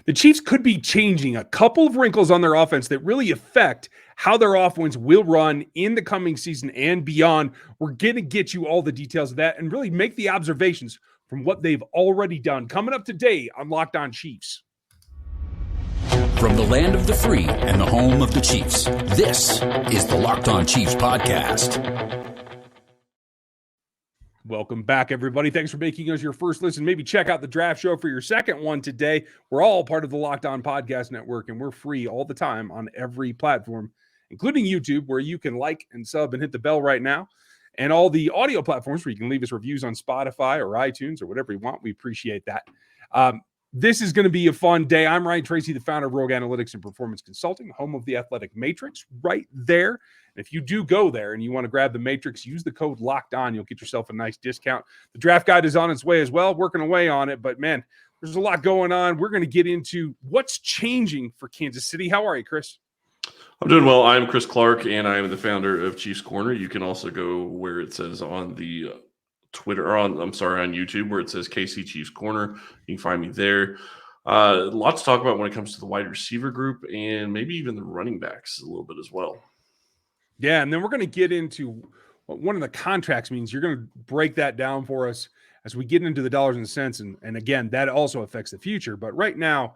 The Chiefs could be changing a couple of wrinkles on their offense that really affect how their offense will run in the coming season and beyond. We're going to get you all the details of that and really make the observations from what they've already done. Coming up today on Locked On Chiefs. From the land of the free and the home of the Chiefs, this is the Locked On Chiefs podcast. Welcome back, everybody. Thanks for making us your first listen. Maybe check out the draft show for your second one today. We're all part of the Locked On Podcast Network, and we're free all the time on every platform, including YouTube, where you can like and sub and hit the bell right now, and all the audio platforms where you can leave us reviews on Spotify or iTunes or whatever you want. We appreciate that. This is going to be a fun day. I'm Ryan Tracy, the founder of Rogue Analytics and Performance Consulting, home of the Athletic Matrix, right there. And if you do go there and you want to grab the Matrix, use the code Locked On. You'll get yourself a nice discount. The draft guide is on its way as well, working away on it. But, man, there's a lot going on. We're going to get into what's changing for Kansas City. How are you, Chris? I'm doing well. I'm Chris Clark, and I am the founder of Chiefs Corner. You can also go where it says on the Twitter, or on YouTube, where it says KC Chiefs Corner. You can find me there. Lots to talk about when it comes to the wide receiver group and maybe even the running backs a little bit as well. Yeah, and then we're going to get into what one of the contracts means. You're going to break that down for us as we get into the dollars and cents. And again, that also affects the future. But right now,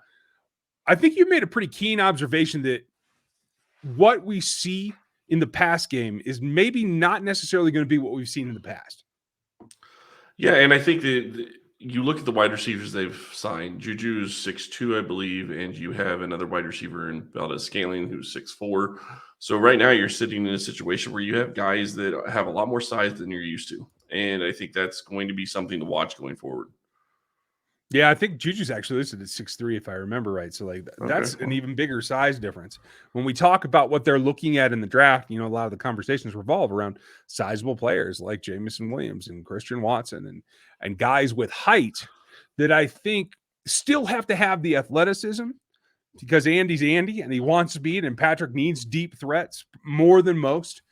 I think you made a pretty keen observation that what we see in the pass game is maybe not necessarily going to be what we've seen in the past. Yeah, and I think that you look at the wide receivers they've signed. Juju's 6'2", I believe, and you have another wide receiver in Valdez-Scantling who's 6'4". So right now you're sitting in a situation where you have guys that have a lot more size than you're used to. And I think that's going to be something to watch going forward. Yeah, I think Juju's actually listed at 6'3", if I remember right. So that's an even bigger size difference. When we talk about what they're looking at in the draft, a lot of the conversations revolve around sizable players like Jamison Williams and Christian Watson and guys with height that I think still have to have the athleticism, because Andy's Andy and he wants speed, and Patrick needs deep threats more than most.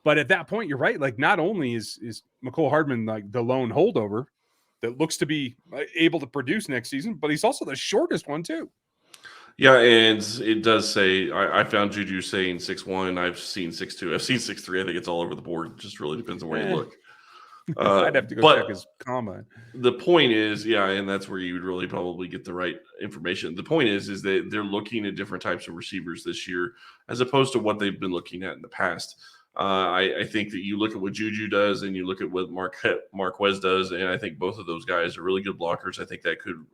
But at that point, you're right. Like, not only is McCole Hardman like the lone holdover that looks to be able to produce next season, but he's also the shortest one too. Yeah, and it does say, I found Juju saying 6'1". I've seen 6'2". I've seen 6'3". I think it's all over the board. It just really depends on where you look. I'd have to go check his combine. The point is, and that's where you would really probably get the right information. The point is that they're looking at different types of receivers this year as opposed to what they've been looking at in the past. I think that you look at what Juju does and you look at what Marquez does, and I think both of those guys are really good blockers. I think that could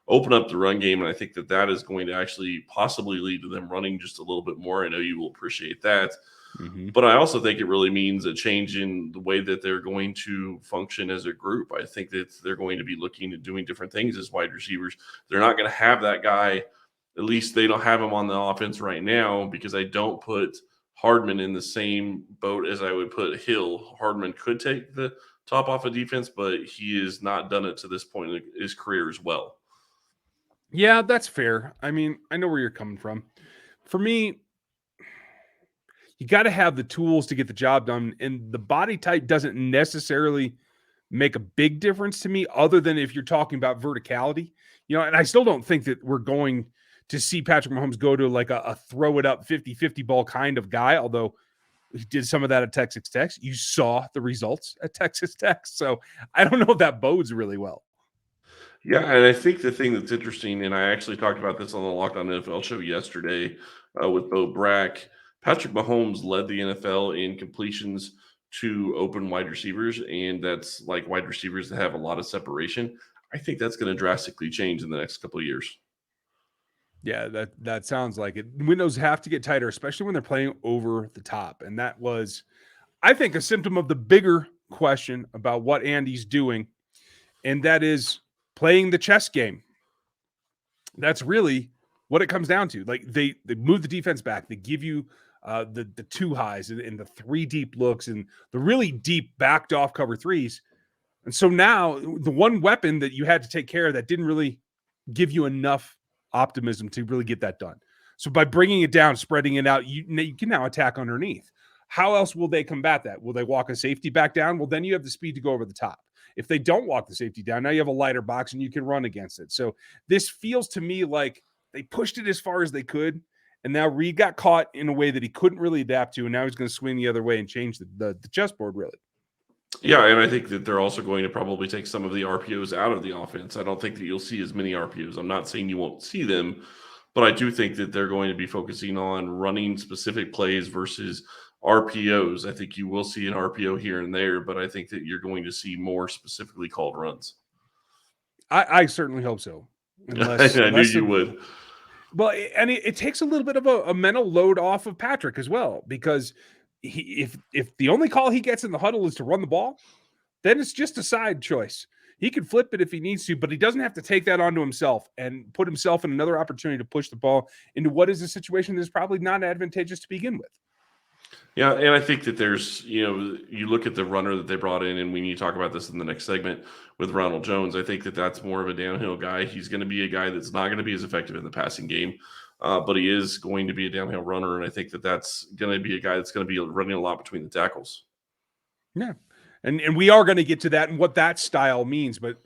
open up the run game, and I think that is going to actually possibly lead to them running just a little bit more. I know you will appreciate that. Mm-hmm. But I also think it really means a change in the way that they're going to function as a group. I think that they're going to be looking at doing different things as wide receivers. They're not going to have that guy. At least they don't have him on the offense right now, because I don't put Hardman in the same boat as I would put Hill. Hardman could take the top off of defense, but he has not done it to this point in his career as well. Yeah, that's fair. I mean, I know where you're coming from. For me, you got to have the tools to get the job done, and the body type doesn't necessarily make a big difference to me, other than if you're talking about verticality. And I still don't think that we're going to see Patrick Mahomes go to like a throw it up 50-50 ball kind of guy, although he did some of that at Texas Tech. You saw the results at Texas Tech. So I don't know if that bodes really well. Yeah, and I think the thing that's interesting, and I actually talked about this on the Locked On NFL show yesterday with Bo Brack, Patrick Mahomes led the NFL in completions to open wide receivers, and that's like wide receivers that have a lot of separation. I think that's going to drastically change in the next couple of years. Yeah, that sounds like it. Windows have to get tighter, especially when they're playing over the top. And that was, I think, a symptom of the bigger question about what Andy's doing, and that is playing the chess game. That's really what it comes down to. Like, they move the defense back. They give you the two highs and the three deep looks and the really deep backed off cover threes. And so now the one weapon that you had to take care of that didn't really give you enough optimism to really get that done. So by bringing it down, spreading it out, you can now attack underneath. How else will they combat that? Will they walk a safety back down? Well, then you have the speed to go over the top. If they don't walk the safety down, now you have a lighter box and you can run against it. So this feels to me like they pushed it as far as they could. And now Reed got caught in a way that he couldn't really adapt to. And now he's going to swing the other way and change the chessboard, really. Yeah, and I think that they're also going to probably take some of the RPOs out of the offense. I don't think that you'll see as many RPOs. I'm not saying you won't see them, but I do think that they're going to be focusing on running specific plays versus RPOs. I think you will see an RPO here and there, but I think that you're going to see more specifically called runs. I certainly hope so. I knew you would. Well, and it takes a little bit of a mental load off of Patrick as well, because if the only call he gets in the huddle is to run the ball, then it's just a side choice. He can flip it if he needs to, but he doesn't have to take that onto himself and put himself in another opportunity to push the ball into what is a situation that's probably not advantageous to begin with. Yeah, and I think that there's, you look at the runner that they brought in, and we need to talk about this in the next segment with Ronald Jones. I think that that's more of a downhill guy. He's going to be a guy that's not going to be as effective in the passing game, but he is going to be a downhill runner, and I think that that's going to be a guy that's going to be running a lot between the tackles. Yeah, and we are going to get to that and what that style means, but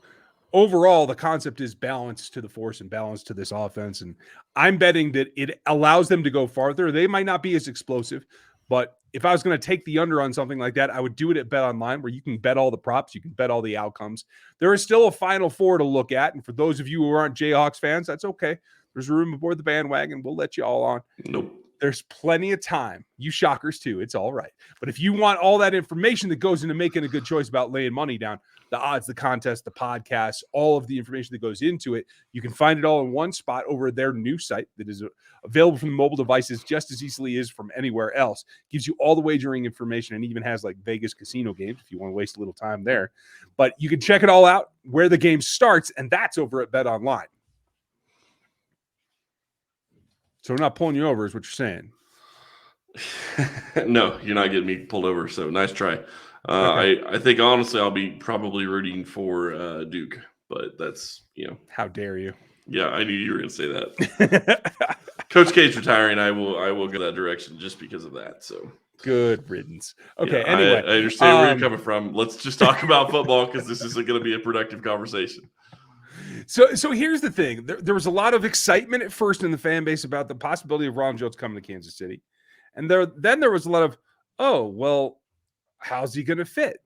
overall, the concept is balance to the force and balance to this offense, and I'm betting that it allows them to go farther. They might not be as explosive, but if I was going to take the under on something like that, I would do it at BetOnline, where you can bet all the props, you can bet all the outcomes. There is still a Final Four to look at, and for those of you who aren't Jayhawks fans, that's okay. There's room aboard the bandwagon. We'll let you all on. Nope. There's plenty of time. You shockers too. It's all right. But if you want all that information that goes into making a good choice about laying money down, the odds, the contest, the podcast, all of the information that goes into it, you can find it all in one spot over their new site that is available from mobile devices just as easily as from anywhere else. Gives you all the wagering information and even has like Vegas casino games if you want to waste a little time there. But you can check it all out where the game starts, and that's over at BetOnline. So we're not pulling you over is what you're saying. No, you're not getting me pulled over. So nice try. Okay. I think honestly, I'll be probably rooting for Duke, but that's, How dare you? Yeah, I knew you were going to say that. Coach K's retiring. I will go that direction just because of that. So good riddance. Okay. Yeah, anyway, I understand where you're coming from. Let's just talk about football because this isn't going to be a productive conversation. So here's the thing. There was a lot of excitement at first in the fan base about the possibility of Ronald Jones coming to Kansas City. And then there was a lot of, oh, well, how's he going to fit?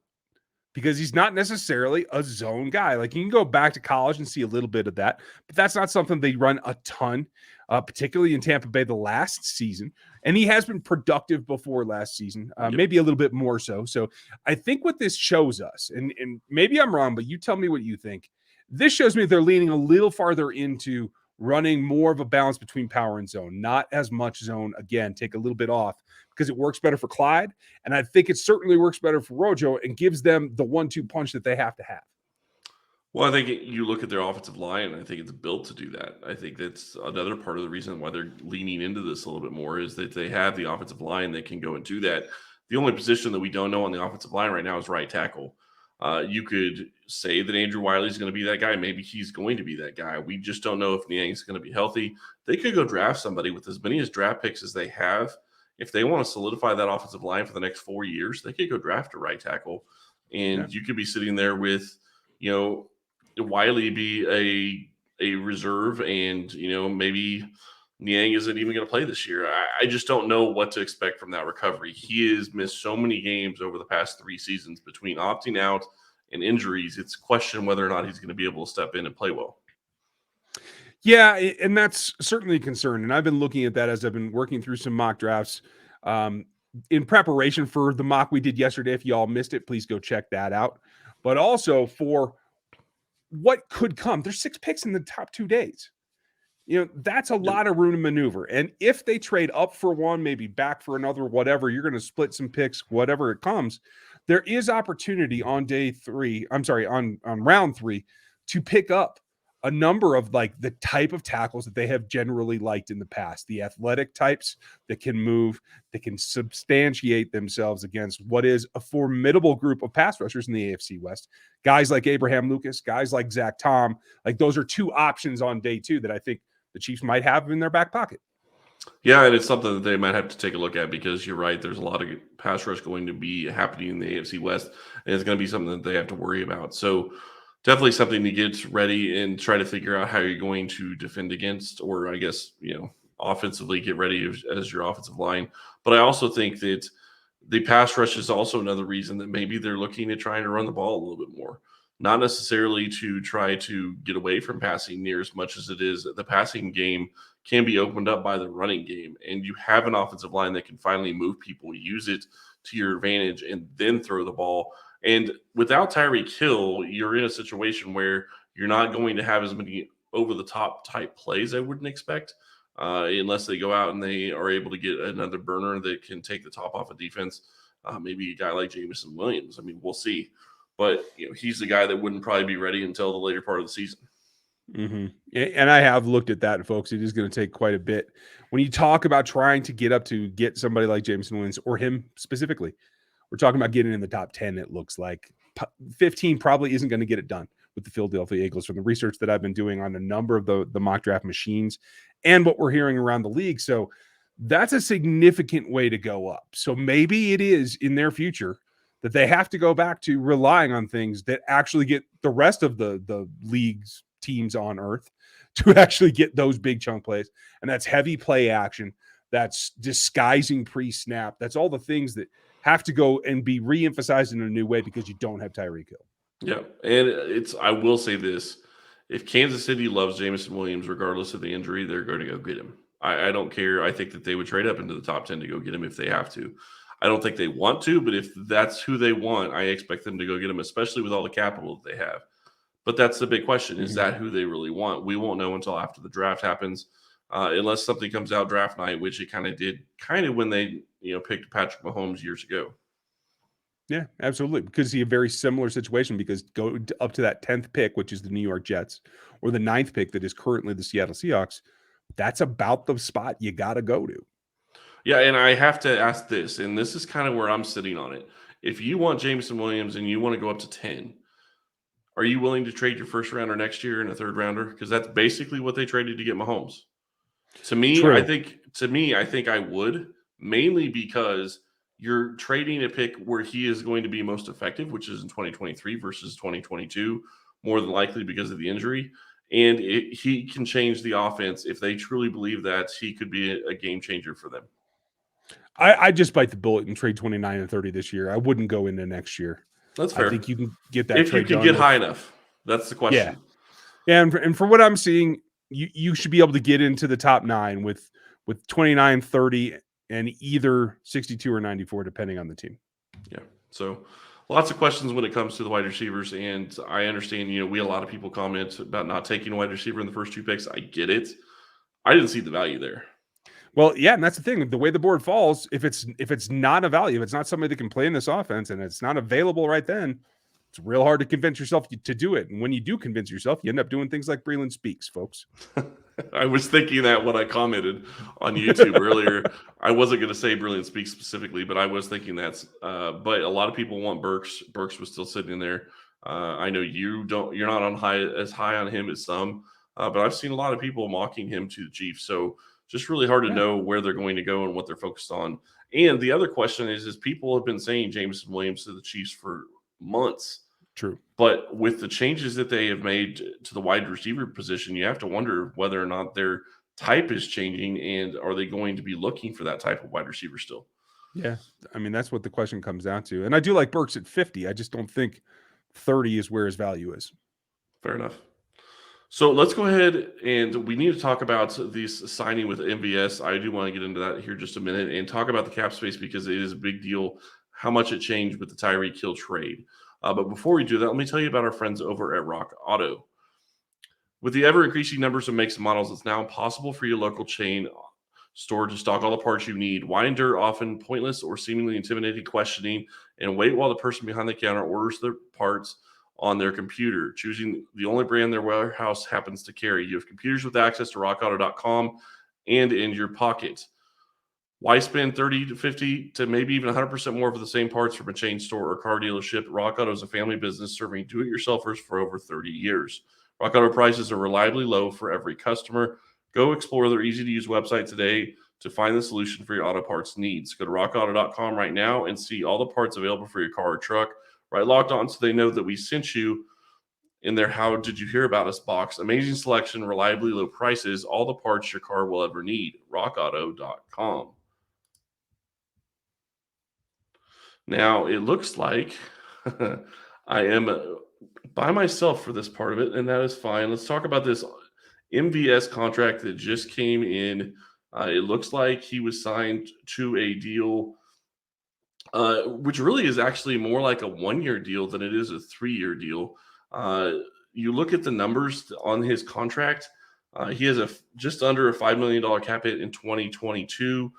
Because he's not necessarily a zone guy. Like, you can go back to college and see a little bit of that, but that's not something they run a ton, particularly in Tampa Bay the last season. And he has been productive before last season, maybe a little bit more so. So I think what this shows us, and maybe I'm wrong, but you tell me what you think. This shows me they're leaning a little farther into running more of a balance between power and zone, not as much zone. Again, take a little bit off because it works better for Clyde. And I think it certainly works better for Rojo and gives them the 1-2 punch that they have to have. Well, I think you look at their offensive line, and I think it's built to do that. I think that's another part of the reason why they're leaning into this a little bit more is that they have the offensive line that can go and do that. The only position that we don't know on the offensive line right now is right tackle. You could say that Andrew Wiley is going to be that guy. Maybe he's going to be that guy. We just don't know if Niang's going to be healthy. They could go draft somebody with as many as draft picks as they have. If they want to solidify that offensive line for the next 4 years, they could go draft a right tackle. And you could be sitting there with, Wiley be a reserve and, maybe Niang isn't even going to play this year. I just don't know what to expect from that recovery. He has missed so many games over the past 3 seasons between opting out and injuries. It's a question whether or not he's going to be able to step in and play well. Yeah, and that's certainly a concern. And I've been looking at that as I've been working through some mock drafts in preparation for the mock we did yesterday. If you all missed it, please go check that out. But also for what could come. There's 6 picks in the top 2 days. That's a lot of room to maneuver. And if they trade up for one, maybe back for another, whatever, you're going to split some picks, whatever it comes. There is opportunity on on round 3 to pick up a number of like the type of tackles that they have generally liked in the past, the athletic types that can move, that can substantiate themselves against what is a formidable group of pass rushers in the AFC West. Guys like Abraham Lucas, guys like Zach Tom, like those are 2 options on day 2 that I think the Chiefs might have in their back pocket. Yeah, and it's something that they might have to take a look at because you're right. There's a lot of pass rush going to be happening in the AFC West, and it's going to be something that they have to worry about. So definitely something to get ready and try to figure out how you're going to defend against, or I guess, offensively get ready as your offensive line. But I also think that the pass rush is also another reason that maybe they're looking at trying to run the ball a little bit more. Not necessarily to try to get away from passing near as much as it is the passing game can be opened up by the running game. And you have an offensive line that can finally move people, use it to your advantage, and then throw the ball. And without Tyreek Hill, you're in a situation where you're not going to have as many over the top type plays, I wouldn't expect, unless they go out and they are able to get another burner that can take the top off of defense. Maybe a guy like Jameson Williams. I mean, we'll see. But he's the guy that wouldn't probably be ready until the later part of the season. Mm-hmm. And I have looked at that, folks. It is going to take quite a bit. When you talk about trying to get up to get somebody like Jameson Williams or him specifically, we're talking about getting in the top 10. It looks like 15 probably isn't going to get it done with the Philadelphia Eagles from the research that I've been doing on a number of the mock draft machines and what we're hearing around the league. So that's a significant way to go up. So maybe it is in their future that they have to go back to relying on things that actually get the rest of the league's teams on earth to actually get those big chunk plays. And that's heavy play action. That's disguising pre-snap. That's all the things that have to go and be re-emphasized in a new way because you don't have Tyreek Hill. Yeah. And I will say this. If Kansas City loves Jameson Williams, regardless of the injury, they're going to go get him. I don't care. I think that they would trade up into the top 10 to go get him if they have to. I don't think they want to, but if that's who they want, I expect them to go get him, especially with all the capital that they have. But that's the big question. Is that who they really want? We won't know until after the draft happens, unless something comes out draft night, which it kind of did when they picked Patrick Mahomes years ago. Yeah, absolutely. Because see a very similar situation because go up to that 10th pick, which is the New York Jets, or the 9th pick that is currently the Seattle Seahawks, that's about the spot you got to go to. Yeah, and I have to ask this, and this is kind of where I'm sitting on it. If you want Jameson Williams and you want to go up to 10, are you willing to trade your first rounder next year and a third rounder? Because that's basically what they traded to get Mahomes. To me, True. I think I would, mainly because you're trading a pick where he is going to be most effective, which is in 2023 versus 2022, more than likely because of the injury. And he can change the offense if they truly believe that he could be a game changer for them. I just bite the bullet and trade 29 and 30 this year. I wouldn't go into next year. That's fair. I think you can get that if trade you can done get with, high enough. That's the question. Yeah. And for what I'm seeing, you should be able to get into the top 9 with 29, 30, and either 62 or 94, depending on the team. Yeah. So lots of questions when it comes to the wide receivers. And I understand, we had a lot of people comment about not taking a wide receiver in the first 2 picks. I get it. I didn't see the value there. Well, yeah, and that's the thing. The way the board falls, if it's not a value, if it's not somebody that can play in this offense and it's not available right then, it's real hard to convince yourself to do it. And when you do convince yourself, you end up doing things like Breland Speaks, folks. I was thinking that when I commented on YouTube earlier. I wasn't going to say Brilliant Speaks specifically, but I was thinking that's. But a lot of people want Burks. Burks was still sitting in there. I know you're not as high on him as some, but I've seen a lot of people mocking him to the Chiefs. So just really hard to know where they're going to go and what they're focused on. And the other question is people have been saying Jameson Williams to the Chiefs for months. True. But with the changes that they have made to the wide receiver position, you have to wonder whether or not their type is changing, and are they going to be looking for that type of wide receiver still? Yeah. I mean, that's what the question comes down to. And I do like Burks at 50. I just don't think 30 is where his value is. Fair enough. So let's go ahead, and we need to talk about this signing with MVS. I do want to get into that here just a minute and talk about the cap space because it is a big deal how much it changed with the Tyreek Hill trade. But before we do that, let me tell you about our friends over at Rock Auto. With the ever-increasing numbers of makes and models, it's now impossible for your local chain store to stock all the parts you need. Why endure often pointless or seemingly intimidating questioning and wait while the person behind the counter orders the parts on their computer, choosing the only brand their warehouse happens to carry? You have computers with access to rockauto.com and in your pocket. Why spend 30 to 50 to maybe even 100% more for the same parts from a chain store or car dealership? Rock Auto is a family business serving do-it-yourselfers for over 30 years. Rock Auto prices are reliably low for every customer. Go explore their easy-to-use website today to find the solution for your auto parts needs. Go to rockauto.com right now and see all the parts available for your car or truck. Right, Locked On, so they know that we sent you. in their How Did You Hear About Us box. Amazing selection, reliably low prices, all the parts your car will ever need. RockAuto.com. Now, it looks like I am by myself for this part of it, and that is fine. Let's talk about this MVS contract that just came in. It looks like he was signed to a deal, which really is actually more like a 1-year deal than it is a 3-year deal. You look at the numbers on his contract. He has just under a $5 million cap hit in 2022,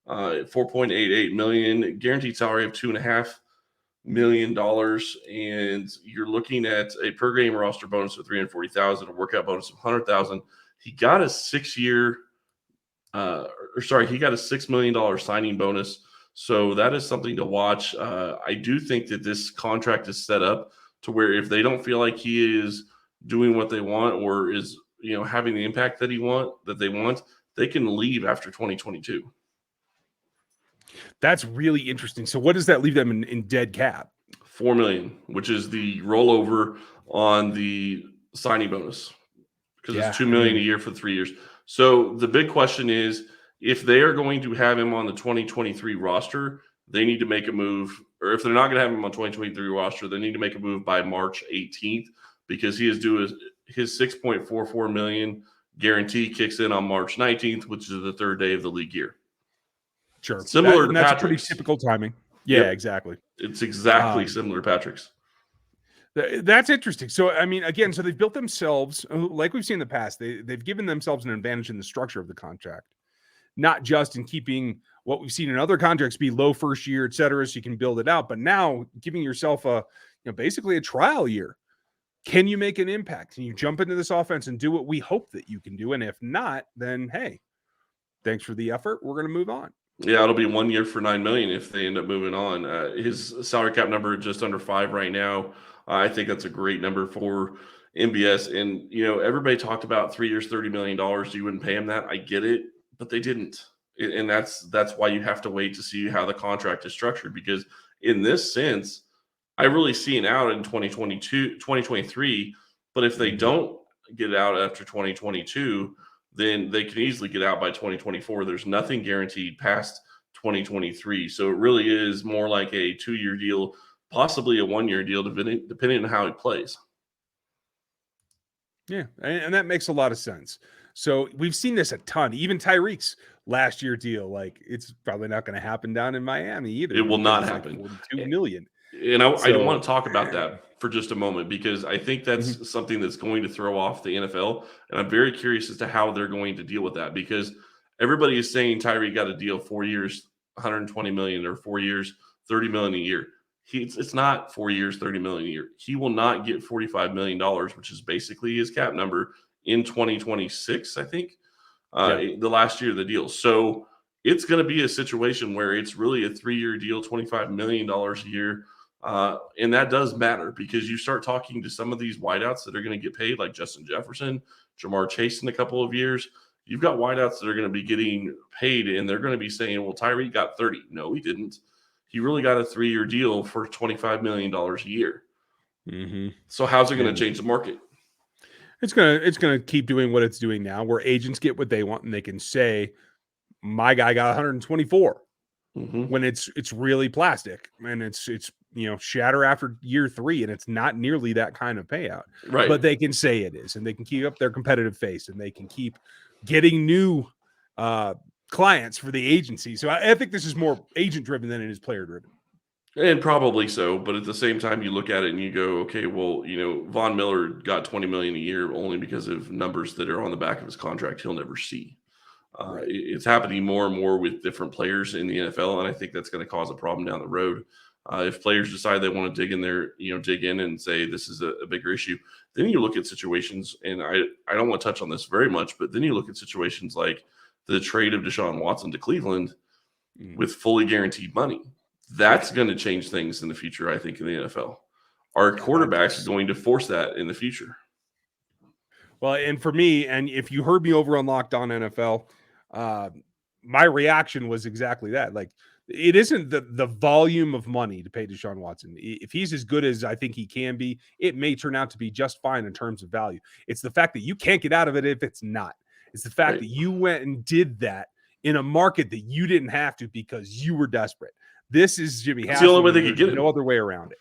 $4.88 million, guaranteed salary of $2.5 million, and you're looking at a per game roster bonus of $340,000, a workout bonus of $100,000. He got a 6-year, he got a $6 million signing bonus. So that is something to watch. I do think that this contract is set up to where if they don't feel like he is doing what they want or is having the impact that they want, they can leave after 2022. That's really interesting. So what does that leave them in dead cap? $4 million, which is the rollover on the signing bonus, because it's $2 million a year for 3 years. So the big question is, if they are going to have him on the 2023 roster, they need to make a move. Or if they're not going to have him on 2023 roster, they need to make a move by March 18th, because he is due his $6.44 million guarantee kicks in on March 19th, which is the third day of the league year. Sure. Similar to that's Patrick's. A pretty typical timing. Yeah, Yep. Exactly. It's exactly similar to Patrick's. That's interesting. So, I mean, again, so they've built themselves, like we've seen in the past, they've given themselves an advantage in the structure of the contract, not just in keeping what we've seen in other contracts be low first year, et cetera, so you can build it out, but now giving yourself basically a trial year. Can you make an impact? Can you jump into this offense and do what we hope that you can do? And if not, then hey, thanks for the effort. We're going to move on. Yeah, it'll be 1 year for $9 million if they end up moving on. His salary cap number just under 5 right now. I think that's a great number for MBS. And everybody talked about 3 years, $30 million. You wouldn't pay him that. I get it, but they didn't. And that's why you have to wait to see how the contract is structured. Because in this sense, I really see an out in 2023. But if they don't get out after 2022, then they can easily get out by 2024. There's nothing guaranteed past 2023. So it really is more like a 2-year deal, possibly a 1-year deal, depending on how he plays. Yeah, and that makes a lot of sense. So we've seen this a ton. Even Tyreek's last year deal, like it's probably not going to happen down in Miami either. It will not happen. Like $42 million. And I want to talk about that for just a moment, because I think that's something that's going to throw off the NFL. And I'm very curious as to how they're going to deal with that, because everybody is saying Tyreek got a deal 4 years, $120 million, or 4 years, $30 million a year. It's not 4 years, $30 million a year. He will not get $45 million, which is basically his cap number, in 2026, I think, the last year of the deal. So it's going to be a situation where it's really a 3-year deal, $25 million a year. And that does matter, because you start talking to some of these wideouts that are going to get paid, like Justin Jefferson, Jamar Chase in a couple of years. You've got wideouts that are going to be getting paid, and they're going to be saying, well, Tyreek got 30. No, he didn't. He really got a 3-year deal for $25 million a year. So how's it going to change the market? It's gonna keep doing what it's doing now, where agents get what they want and they can say, my guy got 124 when it's really plastic and it's shatter after year 3, and it's not nearly that kind of payout. Right. But they can say it is, and they can keep up their competitive face, and they can keep getting new clients for the agency. So I think this is more agent driven than it is player driven. And probably so, but at the same time, you look at it and you go, okay, well, Von Miller got $20 million a year only because of numbers that are on the back of his contract he'll never see. Right. It's happening more and more with different players in the NFL, and I think that's going to cause a problem down the road. If players decide they want to dig in and say this is a bigger issue, then you look at situations, and I don't want to touch on this very much, but then you look at situations like the trade of Deshaun Watson to Cleveland with fully guaranteed money. That's going to change things in the future, I think, in the NFL. Our quarterbacks are going to force that in the future. Well, and for me, and if you heard me over on Locked On NFL, my reaction was exactly that. Like, It isn't the volume of money to pay Deshaun Watson. If he's as good as I think he can be, it may turn out to be just fine in terms of value. It's the fact that you can't get out of it if it's not. It's the fact Right. that you went and did that in a market that you didn't have to because you were desperate. This is Jimmy It's the only way Haslam. they could get There's him. no other way around it.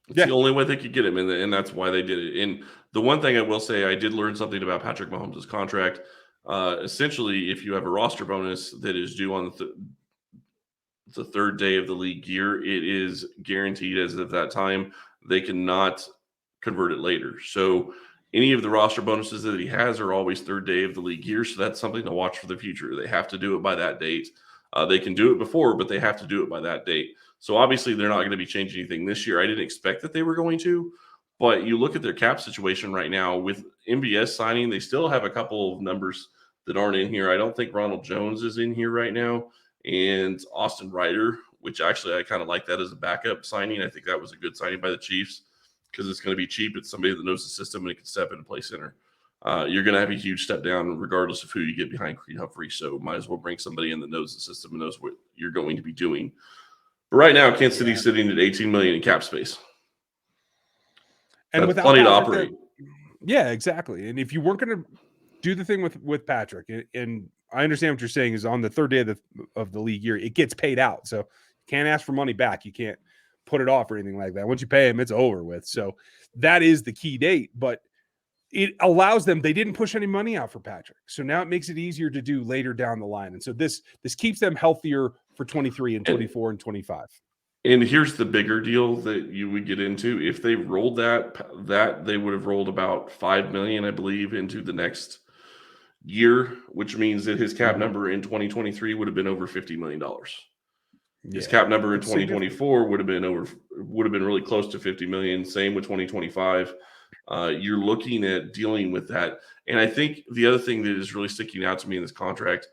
It's the only way they could get him, and that's why they did it. And the one thing I will say, I did learn something about Patrick Mahomes' contract. Essentially, if you have a roster bonus that is due on the third day of the league year, it is guaranteed as of that time. They cannot convert it later. So any of the roster bonuses that he has are always third day of the league year. So that's something to watch for the future. They have to do it by that date. They can do it before, but they have to do it by that date. So obviously they're not going to be changing anything this year. I didn't expect that they were going to, but you look at their cap situation right now with MBS signing, they still have a couple of numbers that aren't in here. I don't think Ronald Jones is in here right now, and Austin Ryder, which actually I kind of like that as a backup signing. I think that was a good signing by the Chiefs because it's going to be cheap. It's somebody that knows the system and it can step in and play center. You're going to have a huge step down regardless of who you get behind Creed Humphrey. So might as well bring somebody in that knows the system and knows what you're going to be doing. But right now, Kansas City's sitting at $18 million in cap space. And that's without plenty to Patrick, operate. Yeah, exactly. And if you weren't going to do the thing with Patrick, and I understand what you're saying is on the third day of the league year, it gets paid out. So you can't ask for money back. You can't put it off or anything like that. Once you pay him, it's over with. So that is the key date. But it allows them, they didn't push any money out for Patrick. So now it makes it easier to do later down the line. And so this keeps them healthier for 23 and 24 and 25. And here's the bigger deal that you would get into. If they rolled that they would have rolled about $5 million, I believe, into the next year, which means that his cap number in 2023 would have been over $50 million. His cap number in 2024 would have been really close to 50 million. Same with 2025. You're looking at dealing with that. And I think the other thing that is really sticking out to me in this contract,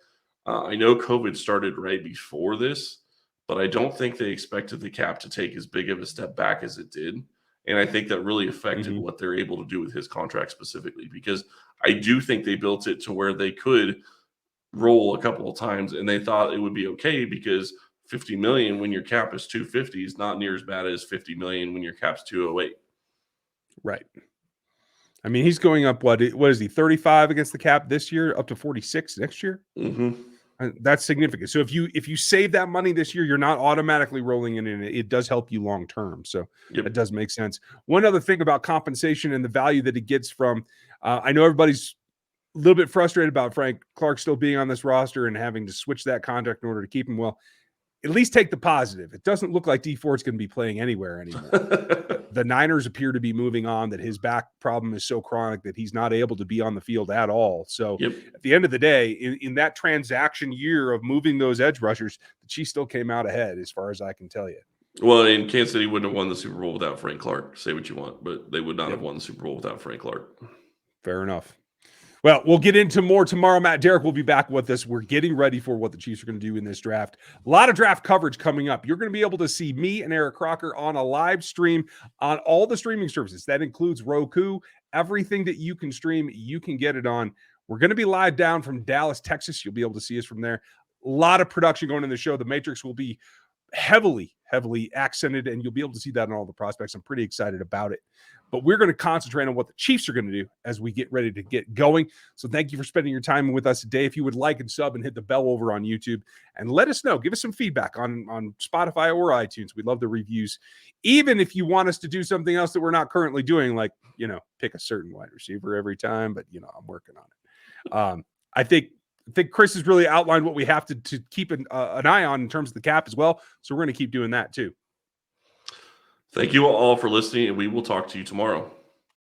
I know COVID started right before this, but I don't think they expected the cap to take as big of a step back as it did. And I think that really affected what they're able to do with his contract specifically, because I do think they built it to where they could roll a couple of times and they thought it would be okay, because 50 million when your cap is 250 is not near as bad as 50 million when your cap's 208. Right. I mean, he's going up, what is he, 35 against the cap this year, up to 46 next year? That's significant. So if you save that money this year, you're not automatically rolling in it. It does help you long term. So it does make sense. One other thing about compensation and the value that it gets from, I know everybody's a little bit frustrated about Frank Clark still being on this roster and having to switch that contract in order to keep him. Well, at least take the positive. It doesn't look like D Ford's going to be playing anywhere anymore. The Niners appear to be moving on, that his back problem is so chronic that he's not able to be on the field at all. So at the end of the day, in that transaction year of moving those edge rushers, the Chiefs still came out ahead as far as I can tell you. Well, and Kansas City wouldn't have won the Super Bowl without Frank Clark. Say what you want, but they would not have won the Super Bowl without Frank Clark. Fair enough. Well, we'll get into more tomorrow. Matt Derrick will be back with us. We're getting ready for what the Chiefs are going to do in this draft. A lot of draft coverage coming up. You're going to be able to see me and Eric Crocker on a live stream on all the streaming services. That includes Roku. Everything that you can stream, you can get it on. We're going to be live down from Dallas, Texas. You'll be able to see us from there. A lot of production going in the show. The Matrix will be heavily accented, and you'll be able to see that in all the prospects. I'm pretty excited about it. But we're going to concentrate on what the Chiefs are going to do as we get ready to get going. So thank you for spending your time with us today. If you would like and sub and hit the bell over on YouTube, and let us know. Give us some feedback on Spotify or iTunes. We love the reviews. Even if you want us to do something else that we're not currently doing, like, pick a certain wide receiver every time, but, I'm working on it. I think Chris has really outlined what we have to keep an eye on in terms of the cap as well. So we're going to keep doing that too. Thank you all for listening, and we will talk to you tomorrow.